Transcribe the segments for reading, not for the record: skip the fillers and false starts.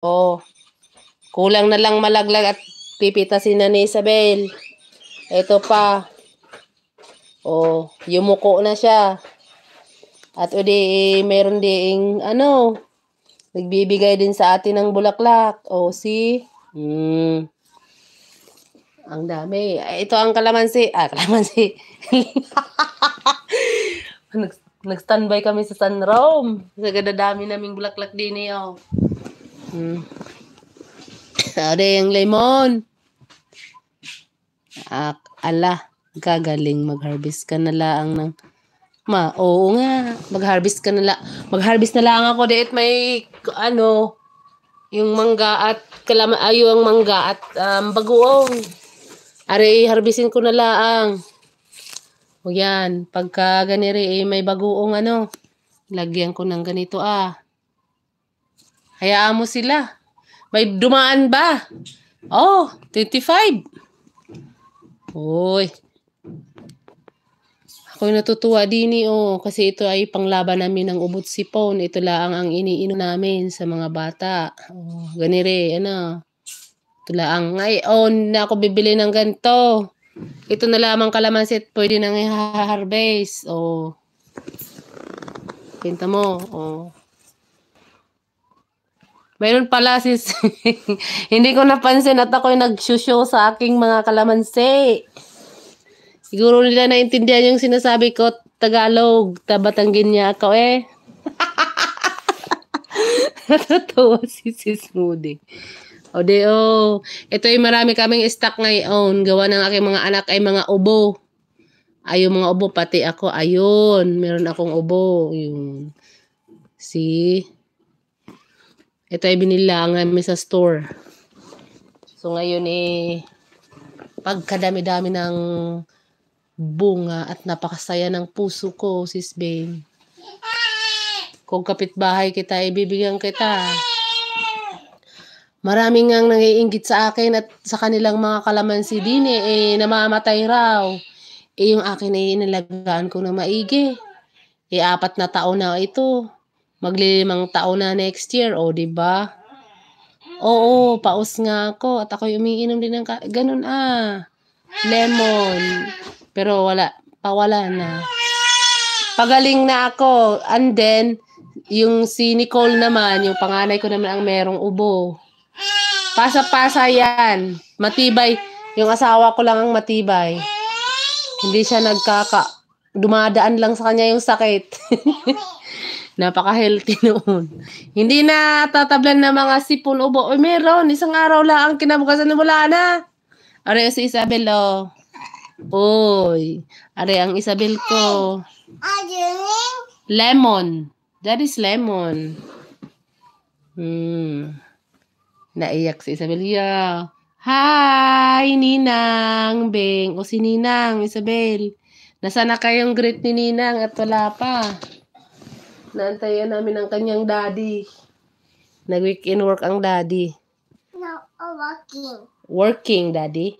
Oh, kulang na lang malaglag at pipitasin na ni Isabel. Ito pa. Oh, yumuko na siya. At meron ding nagbibigay din sa atin ng bulaklak. Oh, see? Ang dami. Ito ang kalamansi. Kalamansi. Nag-standby kami sa sunroom. Sa gadadami naming bulaklak din eh, oh. Ada yung lemon. Gagaling. Mag-harvest ka na lang ng... Oo nga. Mag-harvest ka na lang. Mag-harvest na lang ako. Diit may, yung mangga at yung mangga at bagoong. Harvestin ko na lang. O yan. Pagka ganiri, may bagoong lagyan ko ng ganito Hayaan mo sila. May dumaan ba? 25. Uy. Ako'y natutuwa din kasi ito ay panglaban namin ng ubot sipon. Ito lang ang iniinom namin sa mga bata. Ganire, Ito lang. Ngayon na ako bibili ng ganito. Ito na lamang kalamansi at pwede nang i-harvest. Pinta mo. Mayroon pala hindi ko napansin at ako'y nag-show sa aking mga kalamansi. Siguro nila naintindihan yung sinasabi ko, Tagalog, Batanggin niya ako Natutuwa si Smoothie. Ito ay marami kaming stock ngayon. Gawa ng aking mga anak ay mga ubo. Yung mga ubo, pati ako. Ayun, meron akong ubo. Yun. See? Ito ay binila namin sa store. So ngayon pagkadami-dami ng bunga at napakasaya ng puso ko, Sis Beng. Kung kapitbahay kita, ibibigyan kita. Maraming ngang nangiinggit sa akin at sa kanilang mga kalamansi din namamatay raw. Yung akin inalagaan ko na maigi. 4 na taon na ito. Magli5 taon na next year, diba? Oo, paus nga ako. At ako umiinom din ng ganun lemon. Pero pawala na. Pagaling na ako. And then, yung si Nicole naman, yung panganay ko naman ang merong ubo. Pasa-pasa yan. Matibay. Yung asawa ko lang ang matibay. Hindi siya dumadaan lang sa kanya yung sakit. Napaka-healthy noon. Hindi na tatablan ng mga sipon ubo. Meron. Isang araw lang ang kinabukasan na wala na. Are si Isabel, Uy. Are ang Isabel ko. Lemon. That is lemon. Naiyak si Isabel. Hi, Ninang Beng. Si Ninang, Isabel. Nasaan na kayong greet ni Ninang at wala pa? Naantayan namin ang kanyang daddy. Nag-weekend work ang daddy. No, working. Working, daddy?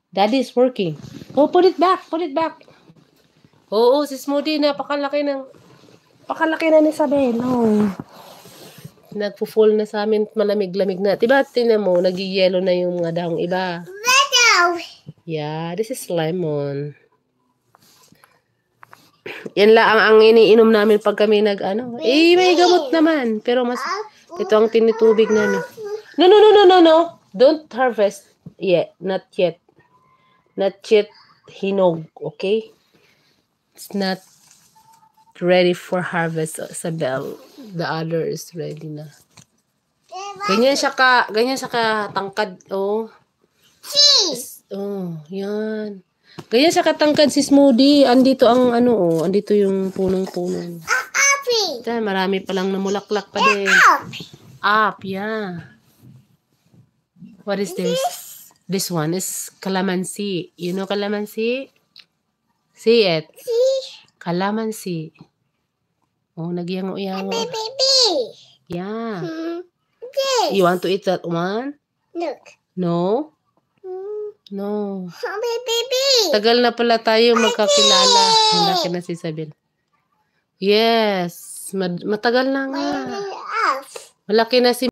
Daddy is working. Put it back. Put it back. Oo, si Smoothie, napakalaki na ni Isabel. Nagpo-fall na sa amin, malamig-lamig na. Diba, tinan mo, nag-yellow na yung mga dahong iba. Yeah, this is lemon. Yan lang ang iniinom namin pag kami may gamot naman. Pero ito ang tinitubig namin. No. Don't harvest yet. Not yet. Not yet hinog, okay? It's not ready for harvest, Isabel. The other is ready na. Ganyan siya katangkad, yan. Ganyan siya katangkad si Smoothie. Andito ang andito yung punong-punong. Marami palang namulaklak pa din. Up, yeah. What is this? This one is calamansi. You know calamansi? See it? Calamansi. Nagyango-yango. Baby. Yeah. This. You want to eat that one? Look. No? No. Baby. Tagal na pala tayo magkakilala. Malaki na si Isabel. Yes. Matagal na nga. Malaki na si